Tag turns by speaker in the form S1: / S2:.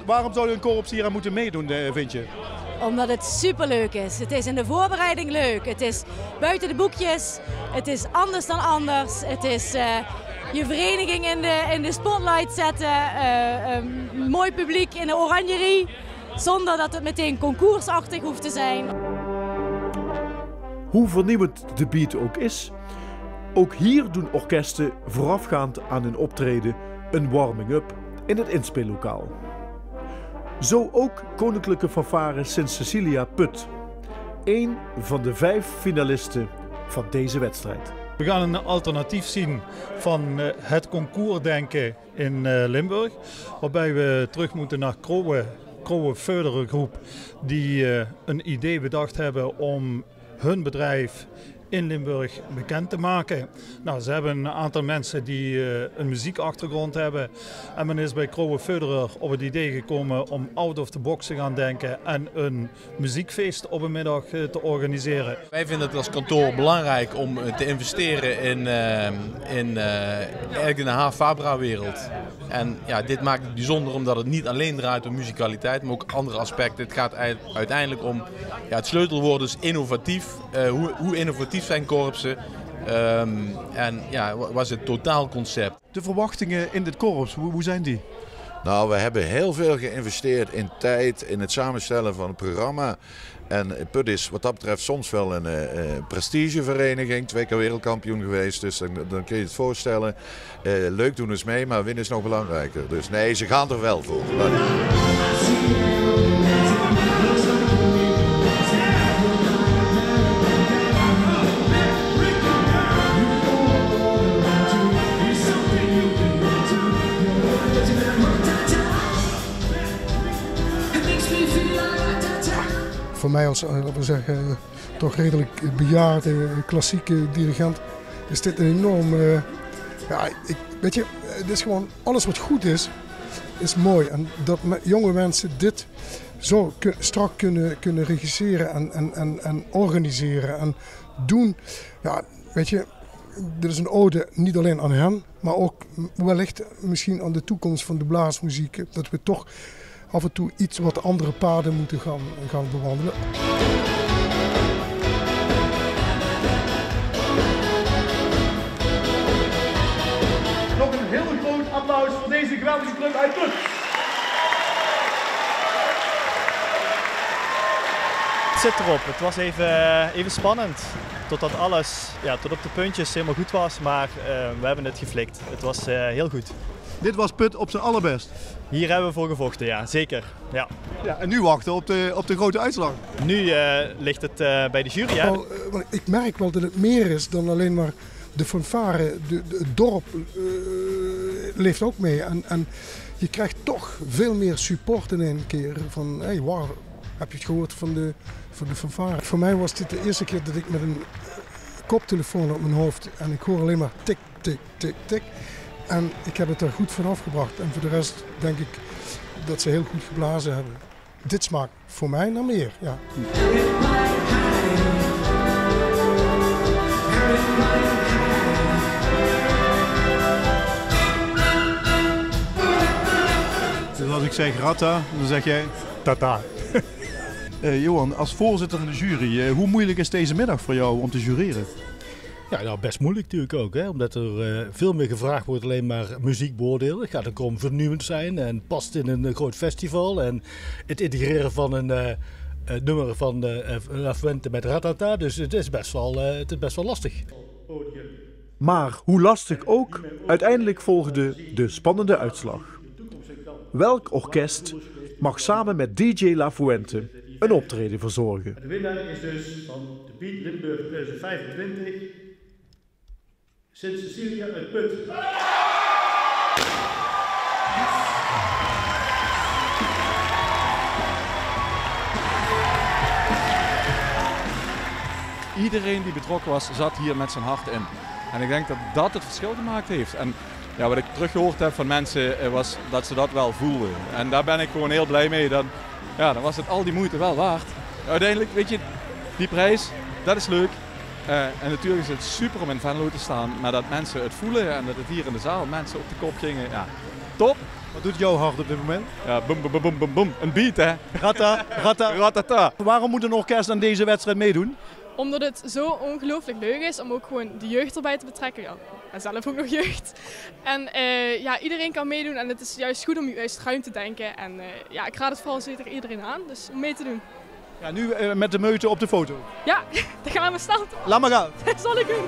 S1: Waarom zou een korps hier aan moeten meedoen, vind je?
S2: Omdat het superleuk is. Het is in de voorbereiding leuk. Het is buiten de boekjes. Het is anders dan anders. Het is je vereniging in de spotlight zetten. Mooi publiek in de oranjerie. Zonder dat het meteen concoursachtig hoeft te zijn.
S3: Hoe vernieuwend de beat ook is, ook hier doen orkesten voorafgaand aan hun optreden een warming-up in het inspeellokaal. Zo ook Koninklijke Fanfare Sint-Cecilia Put, één van de 5 finalisten van deze wedstrijd.
S4: We gaan een alternatief zien van het concoursdenken in Limburg, waarbij we terug moeten naar Krouwe Föderer groep, die een idee bedacht hebben om hun bedrijf in Limburg bekend te maken. Nou, ze hebben een aantal mensen die een muziekachtergrond hebben. En men is bij Krouwe Föderer op het idee gekomen om out of the box te gaan denken en een muziekfeest op een middag te organiseren.
S5: Wij vinden het als kantoor belangrijk om te investeren in de HAVA-wereld. En ja, dit maakt het bijzonder omdat het niet alleen draait om muzikaliteit, maar ook andere aspecten. Het gaat uiteindelijk om, het sleutelwoord is innovatief. Hoe innovatief zijn korpsen en ja, was het totaalconcept.
S1: De verwachtingen in dit korps, hoe zijn die?
S6: Nou, we hebben heel veel geïnvesteerd in tijd, in het samenstellen van het programma. En Put is wat dat betreft soms wel een prestigevereniging. 2 keer wereldkampioen geweest, dus dan kun je het voorstellen. Leuk doen is mee, maar winnen is nog belangrijker. Dus nee, ze gaan er wel voor.
S7: Voor mij als, laten we zeggen, toch redelijk bejaarde klassieke dirigent is dit een enorm... weet je, het is gewoon alles wat goed is mooi. En dat jonge mensen dit zo strak kunnen regisseren en organiseren en doen. Ja, weet je, dit is een ode niet alleen aan hen, maar ook wellicht misschien aan de toekomst van de blaasmuziek. Dat we toch af en toe iets wat andere paden moeten gaan bewandelen.
S1: Nog een heel groot applaus voor deze geweldige club uit Put.
S8: Het zit erop. Het was even spannend. Totdat alles, tot op de puntjes helemaal goed was, maar we hebben het geflikt. Het was heel goed.
S1: Dit was Put op zijn allerbest.
S8: Hier hebben we voor gevochten, ja, zeker. Ja.
S1: Ja, en nu wachten op de grote uitslag.
S8: Nu ligt het bij de jury. Hè?
S7: Ik merk wel dat het meer is dan alleen maar de fanfare. Het dorp leeft ook mee. En je krijgt toch veel meer support in één keer. Van, hey, wow, heb je het gehoord van de fanfare? Voor mij was dit de eerste keer dat ik met een koptelefoon op mijn hoofd en ik hoor alleen maar tik, tik, tik, tik. En ik heb het er goed van afgebracht. En voor de rest denk ik dat ze heel goed geblazen hebben. Dit smaakt voor mij naar meer, ja.
S1: Dus als ik zeg Ratta, dan zeg jij Tata. Johan, als voorzitter van de jury, hoe moeilijk is deze middag voor jou om te jureren?
S9: Ja, nou best moeilijk natuurlijk ook, hè? Omdat er veel meer gevraagd wordt alleen maar muziek beoordelen. Het gaat ook om vernieuwend zijn en past in een groot festival. En het integreren van een nummer van La Fuente met Ratata, dus het is best wel lastig.
S3: Maar hoe lastig ook, uiteindelijk volgde de spannende uitslag. Welk orkest mag samen met DJ La Fuente een optreden verzorgen?
S10: De winnaar is dus van de Beat Limburg 2025, Sint-Cecilia uit Put.
S11: Iedereen die betrokken was, zat hier met zijn hart in. En ik denk dat dat het verschil gemaakt heeft. En ja, wat ik teruggehoord heb van mensen was dat ze dat wel voelden. En daar ben ik gewoon heel blij mee. Dan was het al die moeite wel waard. Uiteindelijk, weet je, die prijs, dat is leuk. En natuurlijk is het super om in Venlo te staan, maar dat mensen het voelen en dat het hier in de zaal mensen op de kop gingen, ja, top.
S1: Wat doet jouw hart op dit moment?
S11: Ja, boem, boem, boem, boem, boem. Een beat, hè?
S1: Ratata. Waarom moet een orkest aan deze wedstrijd meedoen?
S12: Omdat het zo ongelooflijk leuk is om ook gewoon de jeugd erbij te betrekken. Ja, en zelf ook nog jeugd. En iedereen kan meedoen en het is juist goed om juist ruim te denken. En ik raad het vooral zeker iedereen aan, dus om mee te doen.
S1: Ja, nu met de meute op de foto.
S12: Ja, daar gaan we staan.
S1: Laat maar gaan.
S12: Dat zal ik doen.